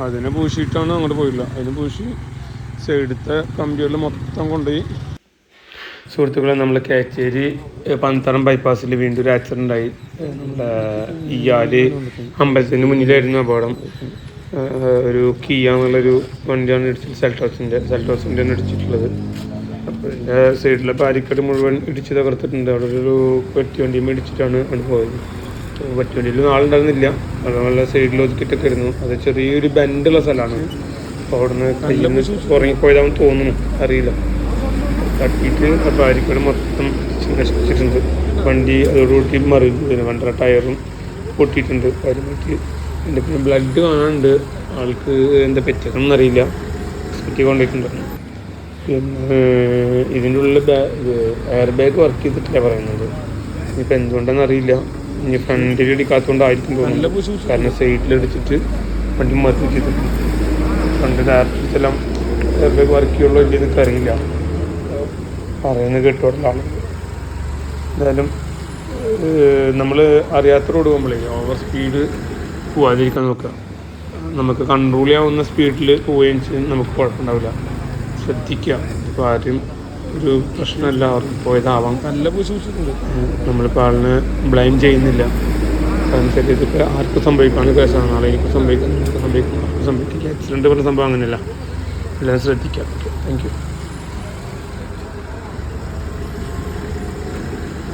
അതിനെ പൂശിയിട്ടാണ് അങ്ങോട്ട് പോയില്ല. അതിന് പൂശി സൈഡത്തെ കമ്പികളിൽ മൊത്തം കൊണ്ടുപോയി. സുഹൃത്തുക്കളെ, നമ്മൾ കേച്ചേരി പന്തളം ബൈപ്പാസിൽ വീണ്ടും ഒരു ആക്സിഡൻ്റ് ആയി. നമ്മുടെ ഇയാല് അമ്പലത്തിൻ്റെ മുന്നിലായിരുന്നു അപകടം. ഒരു കിയ എന്നുള്ളൊരു വണ്ടിയാണ് ഇടിച്ചത്. സെൽട്ടോസിൻ്റെ ആണ് ഇടിച്ചിട്ടുള്ളത്. അപ്പോൾ ഇതിൻ്റെ സൈഡിലെ ബാരിക്കേഡ് മുഴുവൻ ഇടിച്ച് തകർത്തിട്ടുണ്ട്. അവിടെ ഒരു പെട്ടി വണ്ടിയും ഇടിച്ചിട്ടാണ് അവിടെ പോയത്. പെട്ടി വണ്ടിയിൽ ആളുണ്ടായിരുന്നില്ല, അതുപോലെ സൈഡിൽ ഒതുക്കിയിട്ടൊക്കെ ആയിരുന്നു. അത് ചെറിയൊരു ബെൻഡുള്ള സ്ഥലമാണ്. അപ്പോൾ അവിടെ നിന്ന് കയ്യിൽ ഉറങ്ങിപ്പോയതാണെന്ന് തോന്നുന്നു, അറിയില്ല. തട്ടിയിട്ട് ആ ബാരിക്കേഡ് മൊത്തം നശിച്ചിട്ടുണ്ട്. വണ്ടി അതോടുകൂടി മറിഞ്ഞു. വണ്ടിയുടെ ടയറും പൊട്ടിയിട്ടുണ്ട് കാര്യമായിട്ട്. എൻ്റെ പിന്നെ ബ്ലഡ് കാണാനുണ്ട്. ആൾക്ക് എന്താ പറ്റിയതെന്ന് അറിയില്ല. ഹോസ്പിറ്റലിൽ കൊണ്ടുപോയിട്ടുണ്ടായിരുന്നു. പിന്നെ ഇതിൻ്റെ ഉള്ളിൽ എയർ ബാഗ് വർക്ക് ചെയ്തിട്ടില്ല പറയുന്നത്. ഇനിയിപ്പോൾ എന്തുകൊണ്ടാണെന്ന് അറിയില്ല. ഇനി ഫ്രണ്ടിൽ ഇടിക്കാത്തതുകൊണ്ടായിരിക്കും തോന്നുന്നു. കാരണം സൈഡിലിടിച്ചിട്ട് വണ്ടി മറിഞ്ഞ് ചെയ്തിട്ടുണ്ട്. ഫ്രണ്ട് ഡയറക്ടർസെല്ലാം എയർ ബാഗ് വർക്ക് ചെയ്യുള്ളൂ ഇല്ലെന്ന് എനിക്ക് അറിയില്ല. പറയുന്നത് കേട്ടോടുള്ള ആളുകൾ. എന്തായാലും നമ്മൾ അറിയാത്ത റോഡ് പോകുമ്പോഴേ ഓവർ സ്പീഡ് പോകാതിരിക്കാൻ നോക്കുക. നമുക്ക് കൺട്രോൾ ചെയ്യാവുന്ന സ്പീഡിൽ പോവുകയും ചെയ്യും, നമുക്ക് കുഴപ്പമുണ്ടാവില്ല. ശ്രദ്ധിക്കുക. ഇപ്പോൾ ആരും ഒരു പ്രശ്നമല്ല, അവർക്ക് പോയതാവാം. നല്ല പൂശിച്ചിട്ടുണ്ട്. നമ്മളിപ്പോൾ ആളിനെ ബ്ലെയിം ചെയ്യുന്നില്ല. കാരണം ശരി, ഇതൊക്കെ ആർക്കും സംഭവിക്കാവുന്ന കേസാണ്. നാളെ എനിക്ക് സംഭവിക്കും, ആർക്കും സംഭവിക്കില്ല. ആക്സിഡൻറ്റ് പറഞ്ഞ സംഭവം അങ്ങനെയല്ല. എല്ലാം ശ്രദ്ധിക്കാം. Okay, thank you.